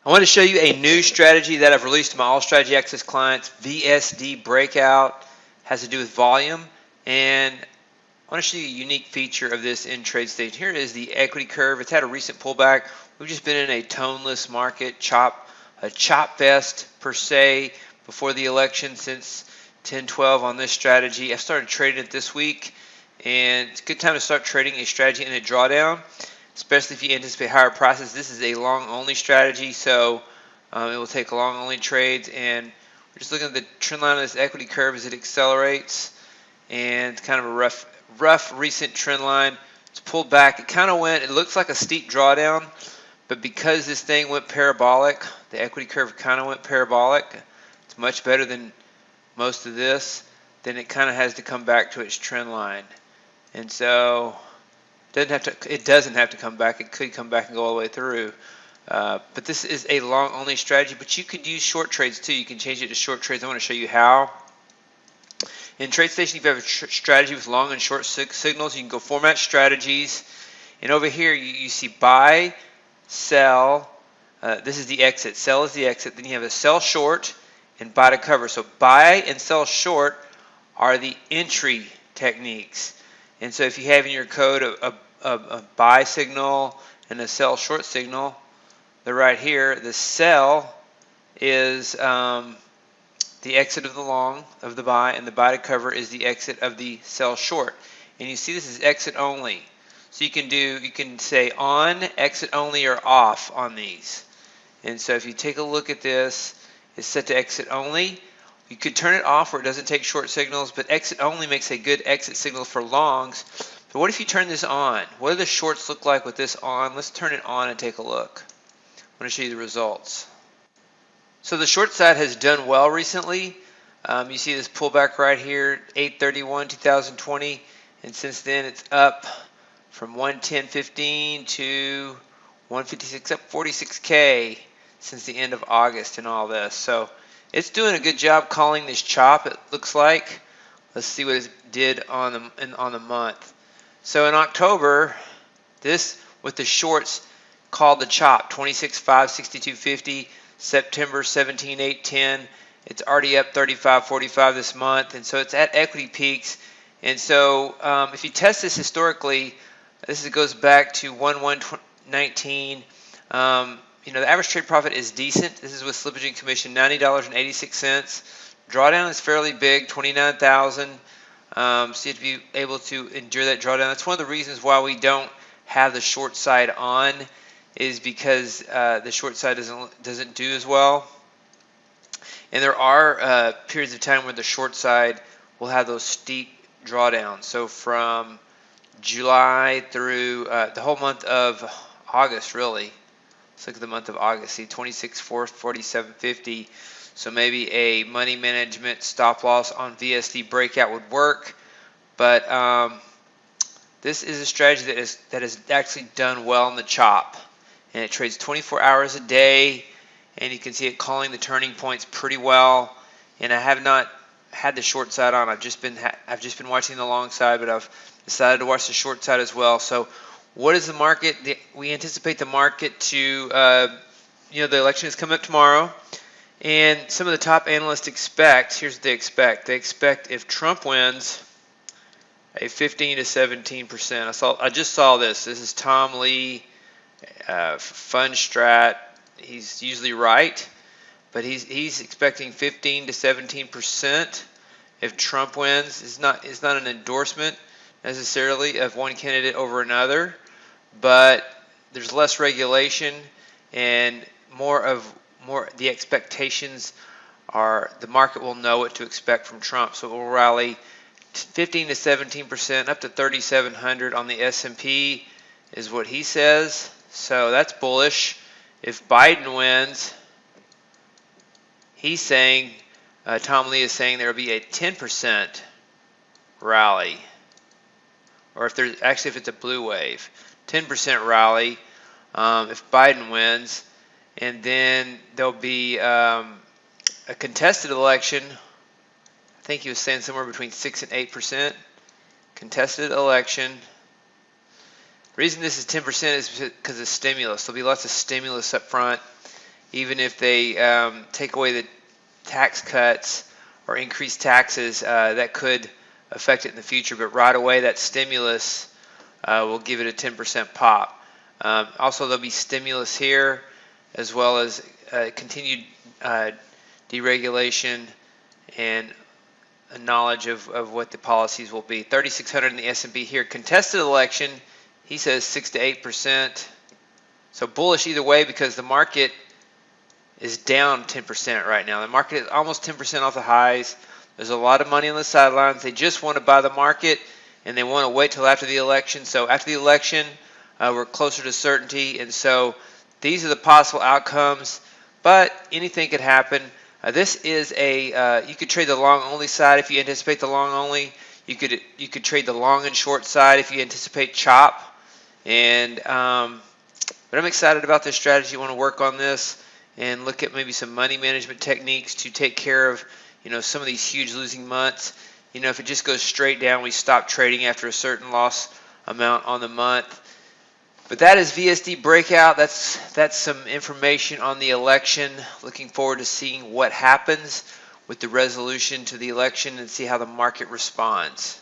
I want to show you a new strategy that I've released to my All Strategy Access clients. VSD breakout has to do with volume, and I want to show you a unique feature of this in TradeStation. Here is the equity curve. It's had a recent pullback. We've just been in a toneless market, a chop fest per se before the election since 10-12 on this strategy. I started trading it this week, and it's a good time to start trading a strategy in a drawdown, especially if you anticipate higher prices. This is a long-only strategy, so it will take long-only trades. And we're just looking at the trend line of this equity curve as it accelerates, and it's kind of a rough recent trend line. It's pulled back. It looks like a steep drawdown, but because this thing went parabolic, the equity curve kind of went parabolic. It's much better than most of this. Then it kind of has to come back to its trend line, and so it doesn't have to come back. It could come back and go all the way through. But this is a long-only strategy, but you could use short trades too. You can change it to short trades. I want to show you how. In TradeStation, if you have a strategy with long and short signals, you can go format strategies. And over here, you see buy, sell. This is the exit. Sell is the exit. Then you have a sell short and buy to cover. So buy and sell short are the entry techniques. And so if you have in your code a buy signal and a sell short signal, they're right here. The sell is the exit of the long of the buy, and the buy to cover is the exit of the sell short. And you see this is exit only. So you can say on, exit only, or off on these. And so if you take a look at this, it's set to exit only. You could turn it off where it doesn't take short signals, but exit only makes a good exit signal for longs. But what if you turn this on? What do the shorts look like with this on? Let's turn it on and take a look. I'm going to show you the results. So the short side has done well recently. You see this pullback right here, 8/31/2020, and since then it's up from 110.15 to 156, up 46K since the end of August and all this. So it's doing a good job calling this chop, it looks like. Let's see what it did on the month. So in October, this with the shorts called the chop, 26.5, 62.50. September 17.810. It's already up 35.45 this month, and so it's at equity peaks. And so if you test this historically, this goes back to 1/1/19. The average trade profit is decent. This is with slippage and commission, $90.86. Drawdown is fairly big, 29,000. So you have to be able to endure that drawdown. That's one of the reasons why we don't have the short side on, is because the short side doesn't do as well. And there are periods of time where the short side will have those steep drawdowns. So from July through the whole month of August, really. Let's look at the month of August. See, 26.4, 47.50. So maybe a money management stop loss on VSD breakout would work. But this is a strategy that has actually done well in the chop. And it trades 24 hours a day, and you can see it calling the turning points pretty well. And I have not had the short side on. I've just been watching the long side, but I've decided to watch the short side as well. So what is the market? We anticipate the market to, the election is coming up tomorrow, and some of the top analysts expect. Here's what they expect. They expect if Trump wins, a 15 to 17%. I just saw this. This is Tom Lee. Fun strat. He's usually right, but he's expecting 15 to 17% if Trump wins. It's not an endorsement necessarily of one candidate over another, but there's less regulation and more the expectations are the market will know what to expect from Trump, so it will rally 15 to 17%, up to 3,700 on the S&P is what he says. So that's bullish. If Biden wins, he's saying, Tom Lee is saying there will be a 10% rally. Or if it's a blue wave, 10% rally if Biden wins. And then there'll be a contested election. I think he was saying somewhere between 6 and 8%. Contested election. The reason this is 10% is because of stimulus. There'll be lots of stimulus up front, even if they take away the tax cuts or increase taxes, that could affect it in the future. But right away, that stimulus will give it a 10% pop. Also, there'll be stimulus here, as well as continued deregulation and a knowledge of what the policies will be. 3,600 in the S&P here. Contested election, he says 6 to 8%. So bullish either way because the market is down 10% right now. The market is almost 10% off the highs. There's a lot of money on the sidelines. They just want to buy the market, and they want to wait till after the election. So after the election, we're closer to certainty, and so these are the possible outcomes, but anything could happen. This is you could trade the long only side if you anticipate the long only. You could trade the long and short side if you anticipate chop. And but I'm excited about this strategy. You want to work on this and look at maybe some money management techniques to take care of some of these huge losing months. If it just goes straight down, we stop trading after a certain loss amount on the month. But that is VSD breakout. That's some information on the election. Looking forward to seeing what happens with the resolution to the election and see how the market responds.